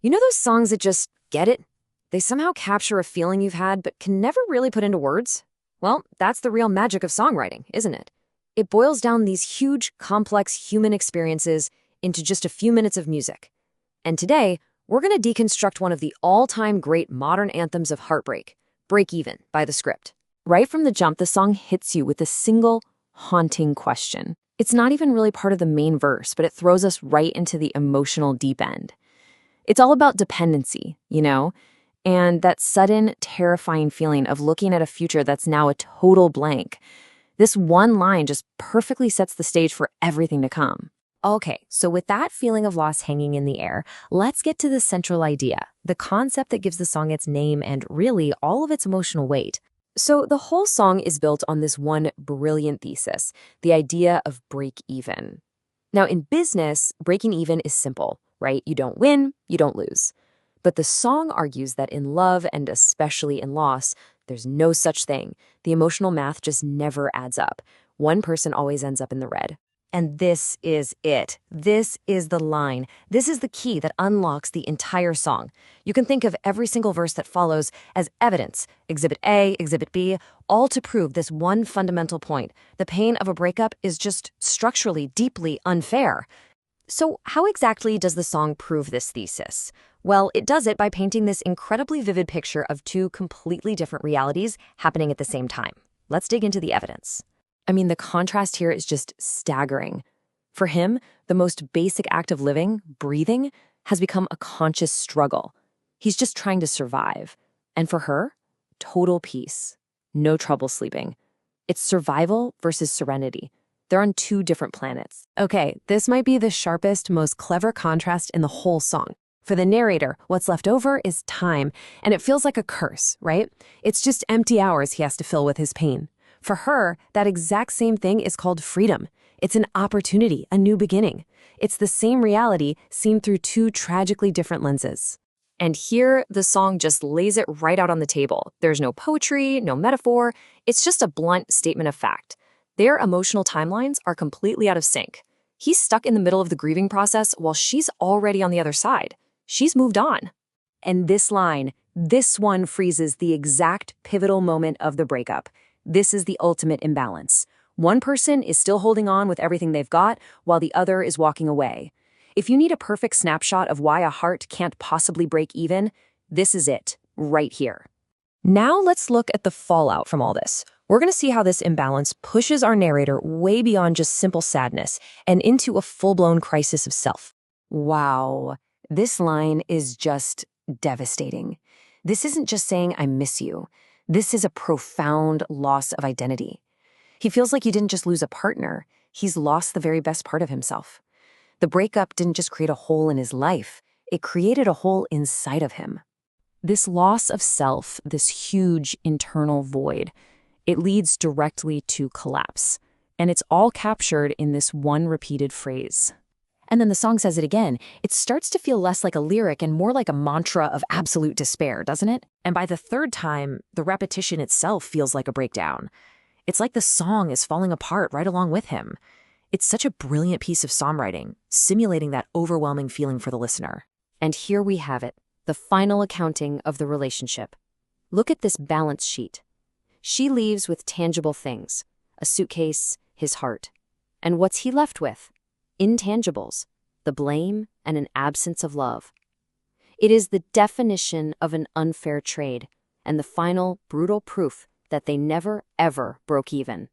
You know those songs that just get it? They somehow capture a feeling you've had but can never really put into words? Well, that's the real magic of songwriting, isn't it? It boils down these huge, complex human experiences into just a few minutes of music. And today, we're going to deconstruct one of the all-time great modern anthems of heartbreak, Breakeven by The Script. Right from the jump, the song hits you with a single, haunting question. It's not even really part of the main verse, but it throws us right into the emotional deep end. It's all about dependency, and that sudden, terrifying feeling of looking at a future that's now a total blank. This one line just perfectly sets the stage for everything to come. Okay, so with that feeling of loss hanging in the air, let's get to the central idea, the concept that gives the song its name and really all of its emotional weight. So the whole song is built on this one brilliant thesis, the idea of break even. Now, in business, breaking even is simple, right? You don't win, you don't lose. But the song argues that in love, and especially in loss, there's no such thing. The emotional math just never adds up. One person always ends up in the red. And this is it. This is the line. This is the key that unlocks the entire song. You can think of every single verse that follows as evidence, Exhibit A, Exhibit B, all to prove this one fundamental point. The pain of a breakup is just structurally, deeply unfair. So how exactly does the song prove this thesis? Well, it does it by painting this incredibly vivid picture of two completely different realities happening at the same time. Let's dig into the evidence. The contrast here is just staggering. For him, the most basic act of living, breathing, has become a conscious struggle. He's just trying to survive. And for her, total peace. No trouble sleeping. It's survival versus serenity. They're on two different planets. Okay, this might be the sharpest, most clever contrast in the whole song. For the narrator, what's left over is time, and it feels like a curse, right? It's just empty hours he has to fill with his pain. For her, that exact same thing is called freedom. It's an opportunity, a new beginning. It's the same reality seen through two tragically different lenses. And here, the song just lays it right out on the table. There's no poetry, no metaphor. It's just a blunt statement of fact. Their emotional timelines are completely out of sync. He's stuck in the middle of the grieving process while she's already on the other side. She's moved on. And this line, this one freezes the exact pivotal moment of the breakup. This is the ultimate imbalance. One person is still holding on with everything they've got, while the other is walking away. If you need a perfect snapshot of why a heart can't possibly break even, this is it, right here. Now let's look at the fallout from all this. We're going to see how this imbalance pushes our narrator way beyond just simple sadness and into a full-blown crisis of self. Wow, this line is just devastating. This isn't just saying, I miss you. This is a profound loss of identity. He feels like he didn't just lose a partner, he's lost the very best part of himself. The breakup didn't just create a hole in his life, it created a hole inside of him. This loss of self, this huge internal void, it leads directly to collapse. And it's all captured in this one repeated phrase. And then the song says it again. It starts to feel less like a lyric and more like a mantra of absolute despair, doesn't it? And by the third time, the repetition itself feels like a breakdown. It's like the song is falling apart right along with him. It's such a brilliant piece of songwriting, simulating that overwhelming feeling for the listener. And here we have it, the final accounting of the relationship. Look at this balance sheet. She leaves with tangible things, a suitcase, his heart. And what's he left with? Intangibles, the blame and an absence of love. It is the definition of an unfair trade and the final brutal proof that they never, ever broke even.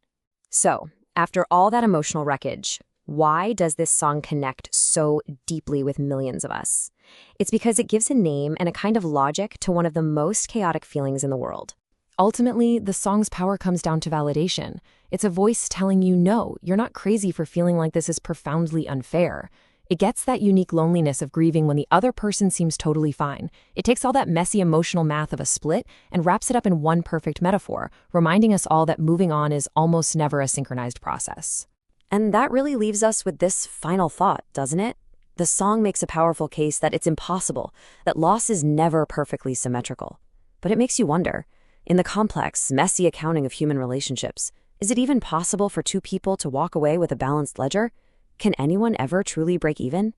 So, after all that emotional wreckage, why does this song connect so deeply with millions of us? It's because it gives a name and a kind of logic to one of the most chaotic feelings in the world. Ultimately, the song's power comes down to validation. It's a voice telling you, no, you're not crazy for feeling like this is profoundly unfair. It gets that unique loneliness of grieving when the other person seems totally fine. It takes all that messy emotional math of a split and wraps it up in one perfect metaphor, reminding us all that moving on is almost never a synchronized process. And that really leaves us with this final thought, doesn't it? The song makes a powerful case that it's impossible, that loss is never perfectly symmetrical. But it makes you wonder, in the complex, messy accounting of human relationships, is it even possible for two people to walk away with a balanced ledger? Can anyone ever truly break even?